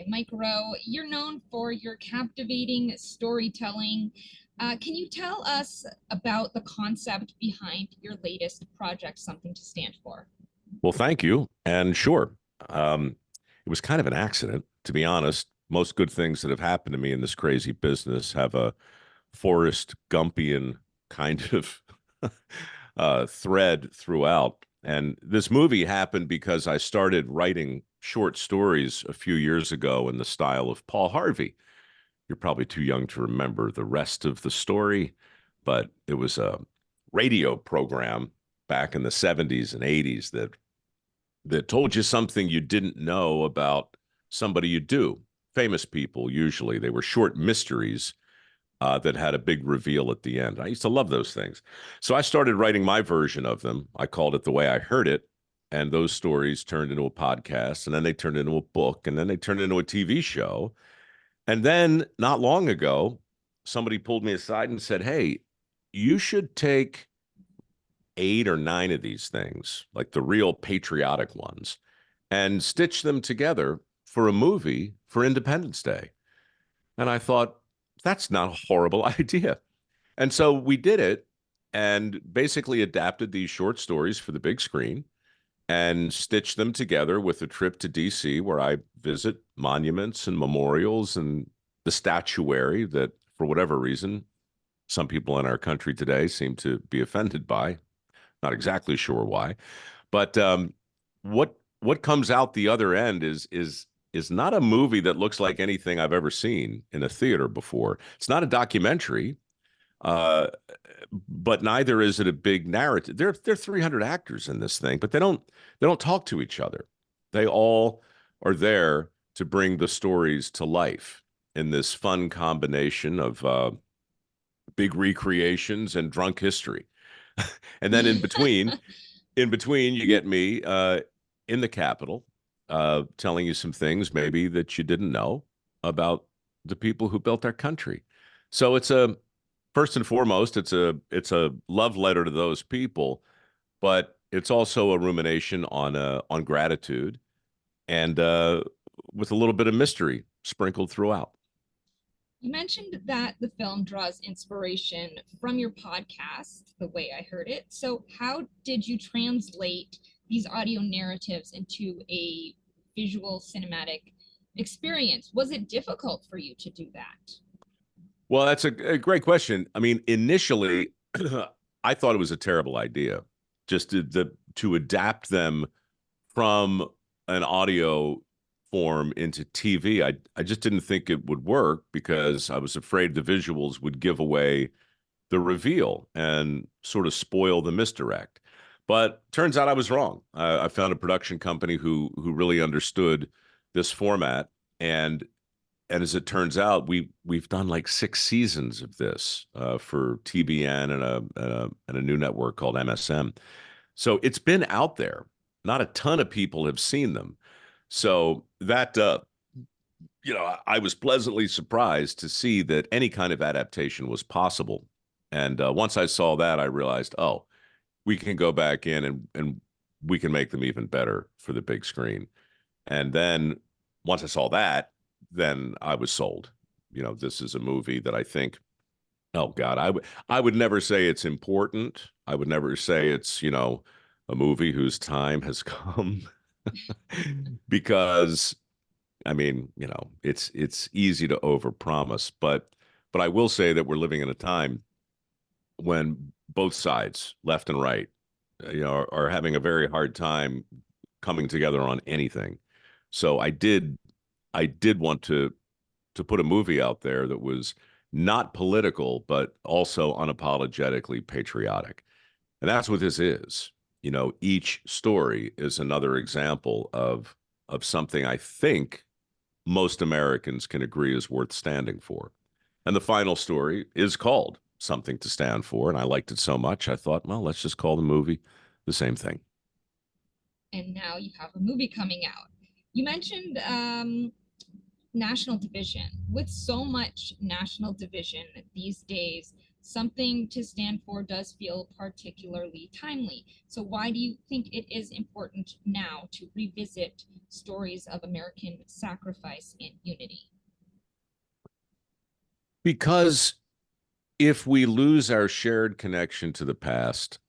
Mike Rowe. You're known for your captivating storytelling. Can you tell us about the concept behind your latest project, Something to Stand For? Well, thank you. And sure, it was kind of an accident, to be honest. Most good things that have happened to me in this crazy business have a Forrest Gumpian kind of thread throughout. And this movie happened because I started writing short stories a few years ago in the style of Paul Harvey. You're probably too young to remember the rest of the story, but it was a radio program back in the 70s and 80s that told you something you didn't know about somebody you do. Famous people, usually. They were short mysteries that had a big reveal at the end. I used to love those things. So I started writing my version of them. I called it The Way I Heard It. And those stories turned into a podcast, and then they turned into a book, and then they turned into a TV show. And then not long ago, somebody pulled me aside and said, "Hey, you should take 8 or 9 of these things, like the real patriotic ones, and stitch them together for a movie for Independence Day." And I thought, that's not a horrible idea. And so we did it and basically adapted these short stories for the big screen and stitched them together with a trip to DC where I visit monuments and memorials and the statuary that, for whatever reason, some people in our country today seem to be offended by. Not exactly sure why, but what comes out the other end is not a movie that looks like anything I've ever seen in a theater before. It's not a documentary, uh, but neither is it a big narrative. There are 300 actors in this thing, but they don't talk to each other. They all are there to bring the stories to life in this fun combination of big recreations and drunk history. And then in between, you get me in the Capitol telling you some things maybe that you didn't know about the people who built our country. So it's a first and foremost, it's a love letter to those people, but it's also a rumination on gratitude and with a little bit of mystery sprinkled throughout. You mentioned that the film draws inspiration from your podcast, The Way I Heard It. So, how did you translate these audio narratives into a visual cinematic experience? Was it difficult for you to do that? Well, that's a great question. I mean, initially, I thought it was a terrible idea just to adapt them from an audio form into TV. I just didn't think it would work because I was afraid the visuals would give away the reveal and sort of spoil the misdirect. But turns out I was wrong. I found a production company who really understood this format, and as it turns out, we've done like 6 seasons of this for TBN and a new network called MSM. So it's been out there. Not a ton of people have seen them. So that I was pleasantly surprised to see that any kind of adaptation was possible. And once I saw that, I realized, oh, we can go back in and we can make them even better for the big screen. And then once I saw that, then I was sold. This is a movie that I think, oh God, I would never say it's important. I would never say it's, a movie whose time has come because I mean, it's easy to overpromise, but I will say that we're living in a time when both sides, left and right, are having a very hard time coming together on anything. So I did want to put a movie out there that was not political, but also unapologetically patriotic. And that's what this is. Each story is another example of something I think most Americans can agree is worth standing for. And the final story is called Something to Stand For. And I liked it so much, I thought, well, let's just call the movie the same thing. And now you have a movie coming out. You mentioned national division. With so much national division these days, something to stand for does feel particularly timely. So why do you think it is important now to revisit stories of American sacrifice and unity? Because if we lose our shared connection to the past,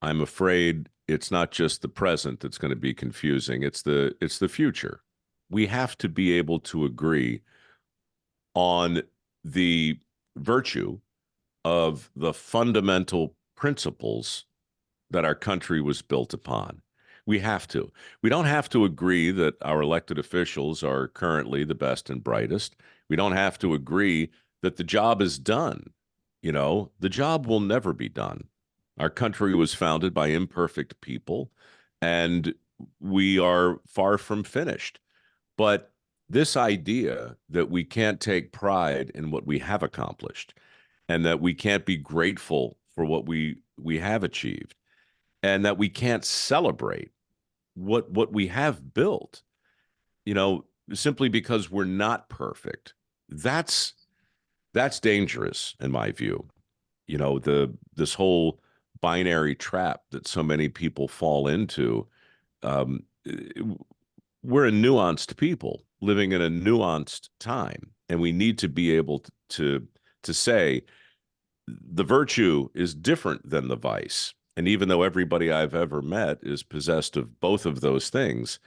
I'm afraid it's not just the present that's going to be confusing. It's the future. We have to be able to agree on the virtue of the fundamental principles that our country was built upon. We have to. We don't have to agree that our elected officials are currently the best and brightest. We don't have to agree that the job is done. The job will never be done. Our country was founded by imperfect people, and we are far from finished. But this idea that we can't take pride in what we have accomplished and that we can't be grateful for what we have achieved and that we can't celebrate what we have built, simply because we're not perfect. That's dangerous in my view. This whole binary trap that so many people fall into. Um, we're a nuanced people living in a nuanced time, and we need to be able to say the virtue is different than the vice. And even though everybody I've ever met is possessed of both of those things,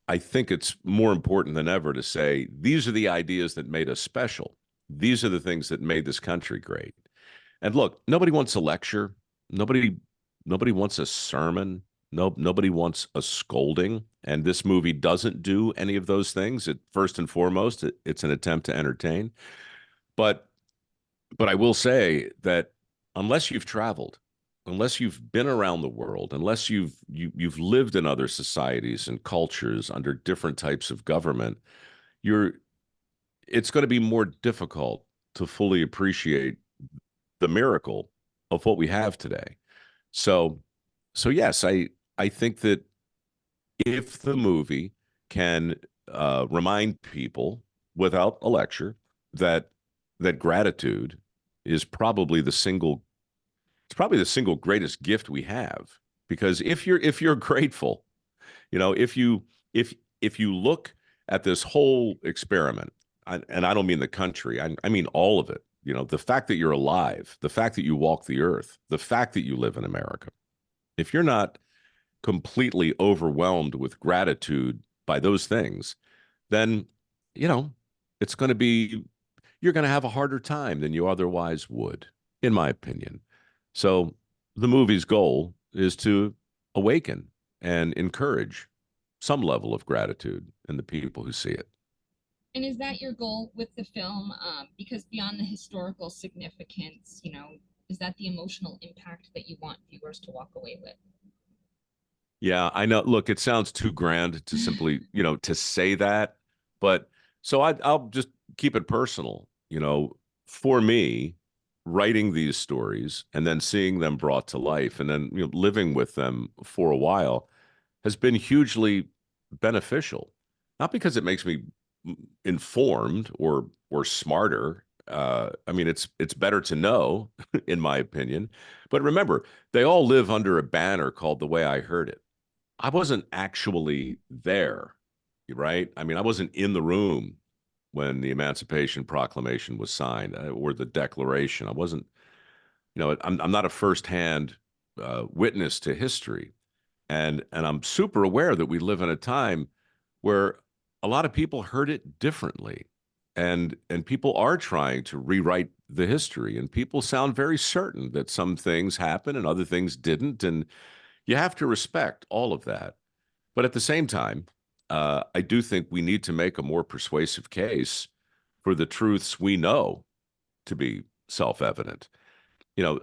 I think it's more important than ever to say these are the ideas that made us special. These are the things that made this country great. And look, nobody wants a lecture. Nobody nobody wants a sermon. Nobody wants a scolding. And this movie doesn't do any of those things. First and foremost, it's an attempt to entertain. But but I will say that unless you've traveled, unless you've been around the world, unless you've lived in other societies and cultures under different types of government, you're it's going to be more difficult to fully appreciate the miracle of what we have today. So so yes, I think that if the movie can remind people without a lecture that gratitude is probably the single greatest gift we have. Because if you're grateful, if you look at this whole experiment, and I don't mean the country, I mean all of it. The fact that you're alive, the fact that you walk the earth, the fact that you live in America. If you're not completely overwhelmed with gratitude by those things, then you know it's going to be you're going to have a harder time than you otherwise would, in my opinion. So the movie's goal is to awaken and encourage some level of gratitude in the people who see it. And is that your goal with the film? Because beyond the historical significance, is that the emotional impact that you want viewers to walk away with? Yeah, I know. Look, it sounds too grand to simply, to say that, but so I'll just keep it personal. For me, writing these stories and then seeing them brought to life and then living with them for a while has been hugely beneficial. Not because it makes me informed or smarter. I mean, it's better to know, in my opinion. But remember, they all live under a banner called The Way I Heard It. I wasn't actually there, right? I mean, I wasn't in the room when the Emancipation Proclamation was signed or the Declaration. I wasn't, I'm not a firsthand witness to history, and I'm super aware that we live in a time where a lot of people heard it differently, and people are trying to rewrite the history, and people sound very certain that some things happened and other things didn't, and you have to respect all of that. But at the same time, I do think we need to make a more persuasive case for the truths we know to be self-evident.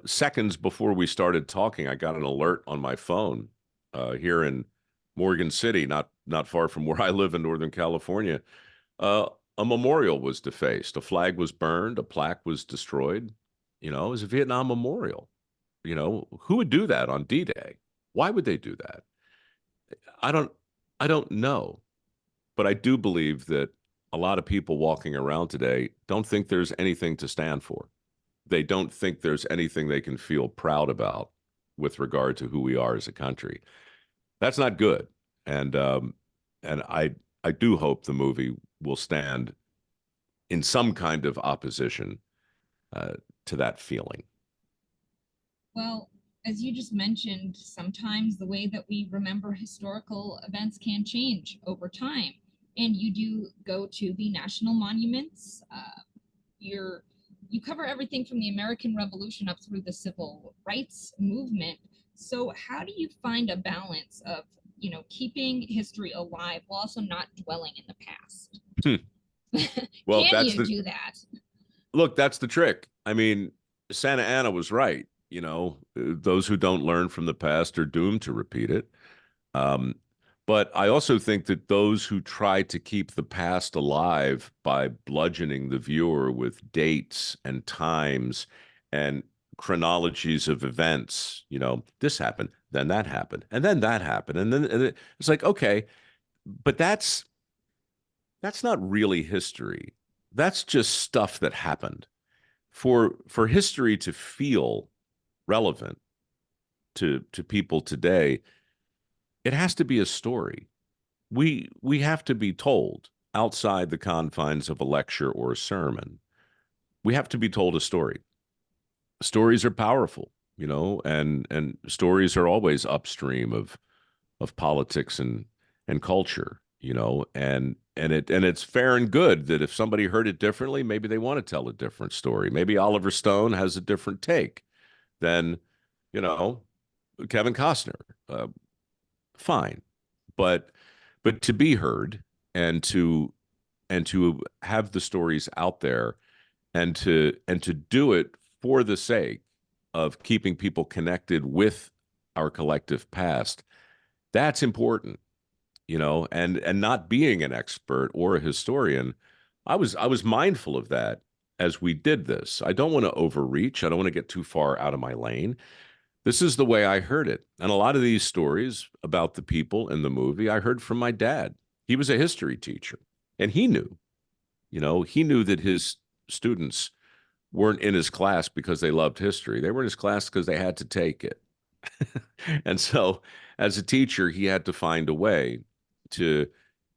Seconds before we started talking, I got an alert on my phone here in Morgan City, not far from where I live in Northern California. Uh, a memorial was defaced, a flag was burned, a plaque was destroyed. It was a Vietnam memorial. Who would do that on D-Day? Why would they do that? I don't I don't know, but I do believe that a lot of people walking around today don't think there's anything to stand for. they don't think there's anything they can feel proud about with regard to who we are as a country. That's not good. And and I do hope the movie will stand in some kind of opposition uh, to that feeling. Well, as you just mentioned, sometimes the way that we remember historical events can change over time. And you do go to the national monuments. You're you cover everything from the American Revolution up through the civil rights movement. So how do you find a balance of, keeping history alive while also not dwelling in the past? Hmm. Well, Can that's you the do that? look, that's the trick. I mean, Santa Anna was right. Those who don't learn from the past are doomed to repeat it. Um, but I also think that those who try to keep the past alive by bludgeoning the viewer with dates and times and chronologies of events, this happened, then that happened, and then that happened, and it's like, okay, but that's not really history. That's just stuff that happened. For history to feel relevant to people today, it has to be a story. We have to be told outside the confines of a lecture or a sermon. We have to be told a story. Stories are powerful, and stories are always upstream of politics and culture, and it's fair and good that if somebody heard it differently, maybe they want to tell a different story. Maybe Oliver Stone has a different take than, you know, Kevin Costner. Fine, but to be heard and to have the stories out there and to do it for the sake of keeping people connected with our collective past, that's important, and not being an expert or a historian, I was mindful of that as we did this. I don't want to overreach. I don't want to get too far out of my lane. This is the way I heard it. And a lot of these stories about the people in the movie, I heard from my dad. He was a history teacher, and he knew that his students weren't in his class because they loved history. They were in his class because they had to take it. And so, as a teacher, he had to find a way to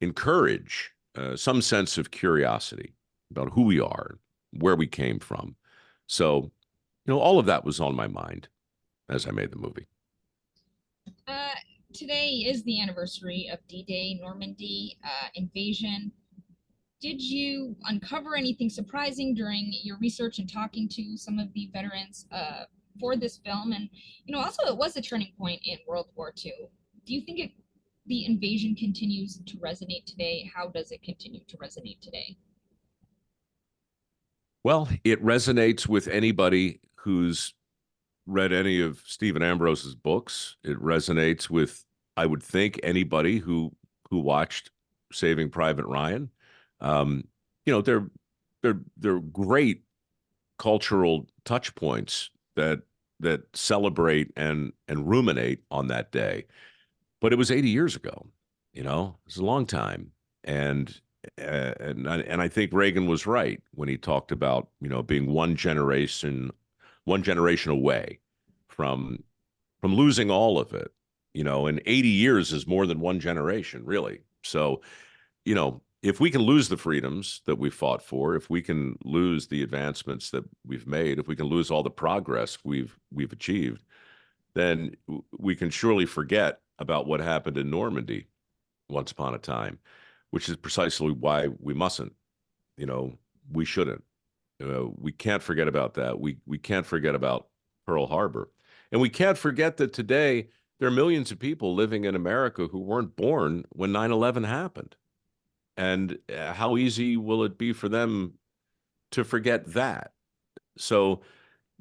encourage some sense of curiosity about who we are, where we came from. So, all of that was on my mind as I made the movie. Uh, Today is the anniversary of D-Day, Normandy invasion. Did you uncover anything surprising during your research and talking to some of the veterans for this film? And also it was a turning point in World War II. Do you think the invasion continues to resonate today? How does it continue to resonate today? Well, it resonates with anybody who's read any of Stephen Ambrose's books. It resonates with, I would think, anybody who watched Saving Private Ryan. Um, they're great cultural touch points that celebrate and ruminate on that day. But it was 80 years ago. It's a long time, and and I think Reagan was right when he talked about being one generation away from losing all of it. And 80 years is more than one generation, really. So, if we can lose the freedoms that we fought for, if we can lose the advancements that we've made, if we can lose all the progress we've achieved, then we can surely forget about what happened in Normandy once upon a time, which is precisely why we mustn't. We shouldn't. We can't forget about that. We can't forget about Pearl Harbor, and we can't forget that today there are millions of people living in America who weren't born when 9/11 happened. And how easy will it be for them to forget that? So,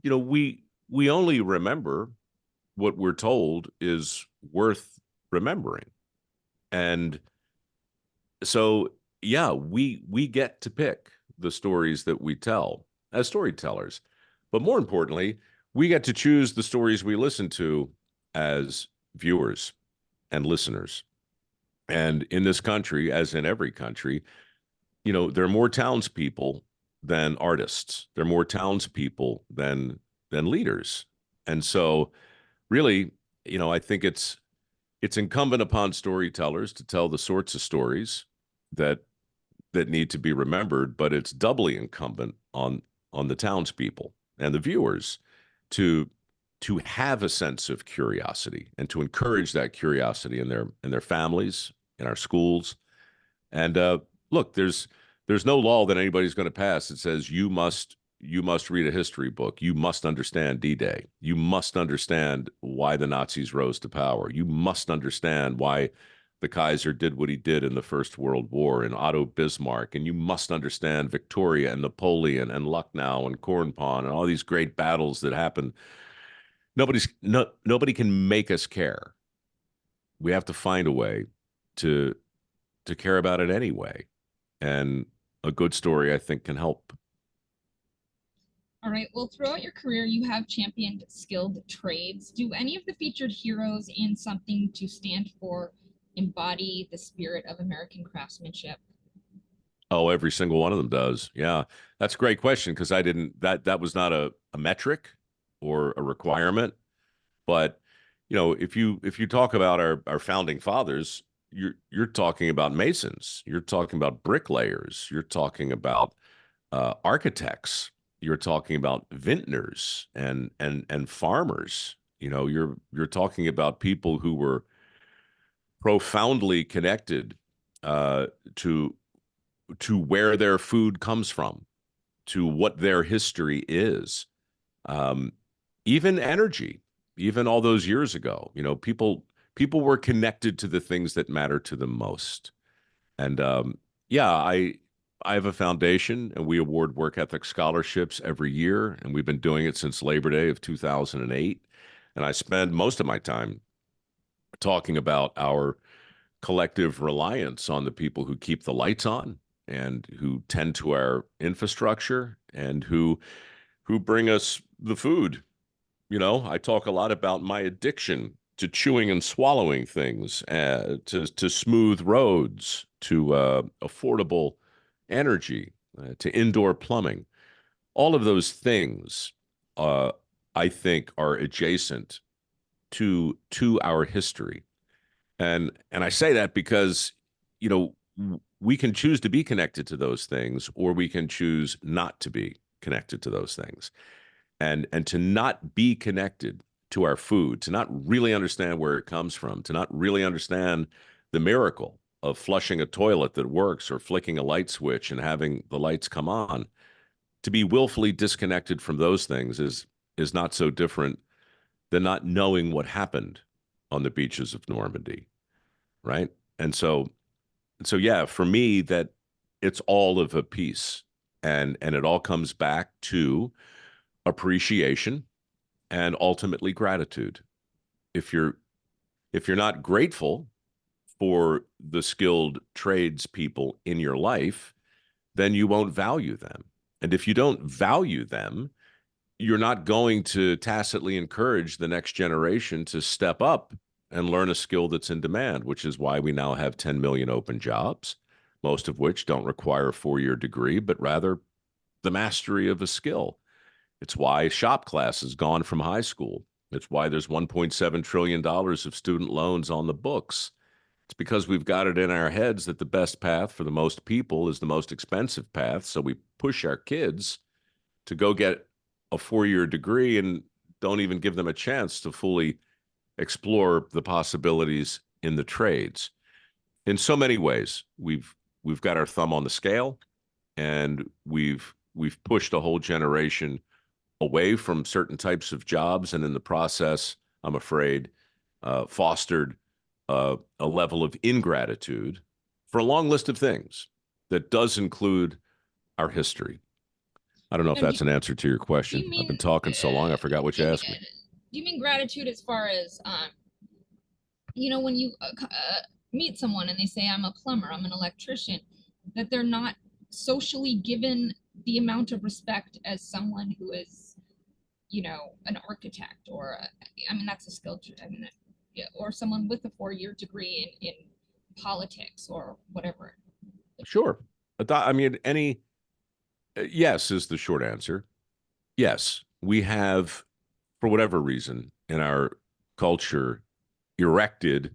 we only remember what we're told is worth remembering. And so, yeah, we get to pick the stories that we tell as storytellers. But more importantly, we get to choose the stories we listen to as viewers and listeners. And in this country, as in every country, there are more townspeople than artists. They're more townspeople than leaders. And so really, I think it's incumbent upon storytellers to tell the sorts of stories that need to be remembered, but it's doubly incumbent on the townspeople and the viewers to have a sense of curiosity and to encourage that curiosity in their families, in our schools. And look, there's no law that anybody's going to pass that says you must read a history book. You must understand D-Day. You must understand why the Nazis rose to power. You must understand why the Kaiser did what he did in the First World War and Otto Bismarck. And you must understand Victoria and Napoleon and Lucknow and Corn Pond and all these great battles that happened. Nobody can make us care. We have to find a way to care about it anyway. And a good story, I think, can help. All right. Well, throughout your career, you have championed skilled trades. Do any of the featured heroes in Something to Stand For embody the spirit of American craftsmanship? Oh, every single one of them does. Yeah. That's a great question because I didn't that was not a metric or a requirement. But if you talk about our founding fathers, you're talking about masons, you're talking about bricklayers, you're talking about architects, you're talking about vintners and farmers. You're talking about people who were profoundly connected uh, to where their food comes from, to what their history is. Um, Even energy, even all those years ago, people were connected to the things that matter to them most. And yeah, I have a foundation, and we award work ethic scholarships every year, and we've been doing it since Labor Day of 2008. And I spend most of my time talking about our collective reliance on the people who keep the lights on and who tend to our infrastructure and who bring us the food. I talk a lot about my addiction to chewing and swallowing things, to smooth roads, to affordable energy, to indoor plumbing. All of those things, uh, I think, are adjacent to our history. And I say that because, we can choose to be connected to those things, or we can choose not to be connected to those things. And to not be connected to our food, to not really understand where it comes from, to not really understand the miracle of flushing a toilet that works or flicking a light switch and having the lights come on, to be willfully disconnected from those things is not so different than not knowing what happened on the beaches of Normandy, right? And so yeah, for me, that it's all of a piece, and it all comes back to appreciation and ultimately gratitude. If you're not grateful for the skilled tradespeople in your life, then you won't value them. And if you don't value them, you're not going to tacitly encourage the next generation to step up and learn a skill that's in demand, which is why we now have 10 million open jobs, most of which don't require a 4-year degree, but rather the mastery of a skill. It's why shop class has gone from high school. It's why there's $1.7 trillion of student loans on the books. It's because we've got it in our heads that the best path for the most people is the most expensive path. So we push our kids to go get a 4-year degree and don't even give them a chance to fully explore the possibilities in the trades. In so many ways, we've got our thumb on the scale, and we've pushed a whole generation away from certain types of jobs, and in the process, I'm afraid, fostered a level of ingratitude for a long list of things that does include our history. I don't know if And that's an answer to your do you question. I've mean been talking so long, I forgot what do you you asked me. do you mean gratitude as far as when you meet someone and they say I'm a plumber, I'm an electrician, that they're not socially given the amount of respect as someone who is an architect or I mean that's a skill. I mean, yeah, or someone with a 4-year degree in politics or whatever. Sure. I mean, Yes, is the short answer. Yes, we have, for whatever reason, in our culture, erected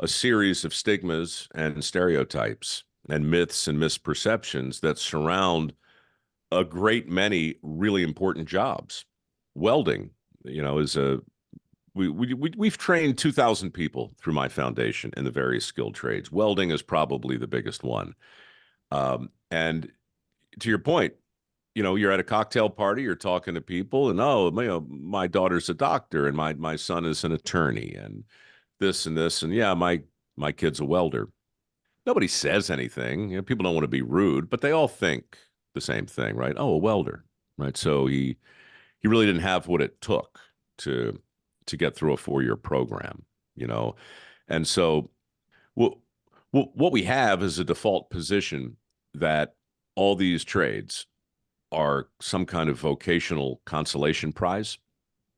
a series of stigmas and stereotypes and myths and misperceptions that surround a great many really important jobs. Welding, is a we've trained 2,000 people through my foundation in the various skilled trades. Welding is probably the biggest one. And to your point, you're at a cocktail party, you're talking to people, and my daughter's a doctor, and my son is an attorney, and this and this, and yeah, my kid's a welder. Nobody says anything. People don't want to be rude, but they all think the same thing, right? Oh, a welder, right? So he really didn't have what it took to to get through a 4-year program, you know, and so what what we have is a default position that all these trades are some kind of vocational consolation prize,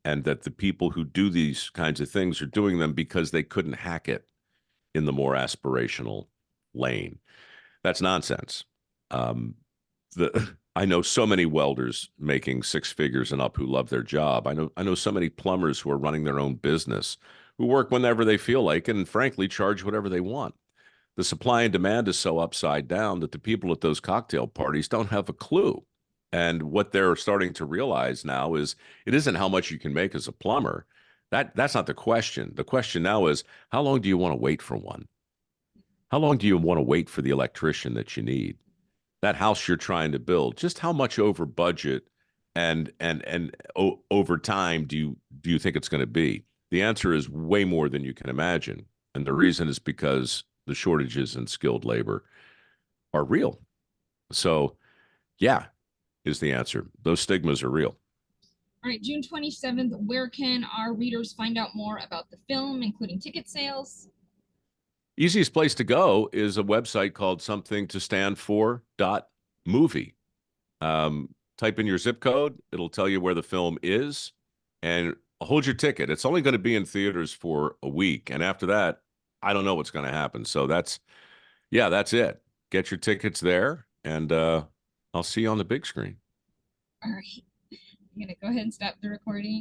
and that the people who do these kinds of things are doing them because they couldn't hack it in the more aspirational lane. That's nonsense. Um, the I know so many welders making 6 figures and up who love their job. I know so many plumbers who are running their own business, who work whenever they feel like and frankly charge whatever they want. The supply and demand is so upside down that the people at those cocktail parties don't have a clue. And what they're starting to realize now is it isn't how much you can make as a plumber. That's not the question. The question now is how long do you want to wait for one? How long do you want to wait for the electrician that you need? That house you're trying to build, just how much over budget and over time do you think it's going to be? The answer is way more than you can imagine. And the reason is because the shortages in skilled labor are real. So, yeah, is the answer. Those stigmas are real. All right, June 27th, where can our readers find out more about the film, including ticket sales? Easiest place to go is a website called something to stand for dot movie. Type in your zip code, it'll tell you where the film is, and hold your ticket. It's only going to be in theaters for a week. And after that, I don't know what's going to happen. So that's it. Get your tickets there, and I'll see you on the big screen. All right, I'm gonna go ahead and stop the recording.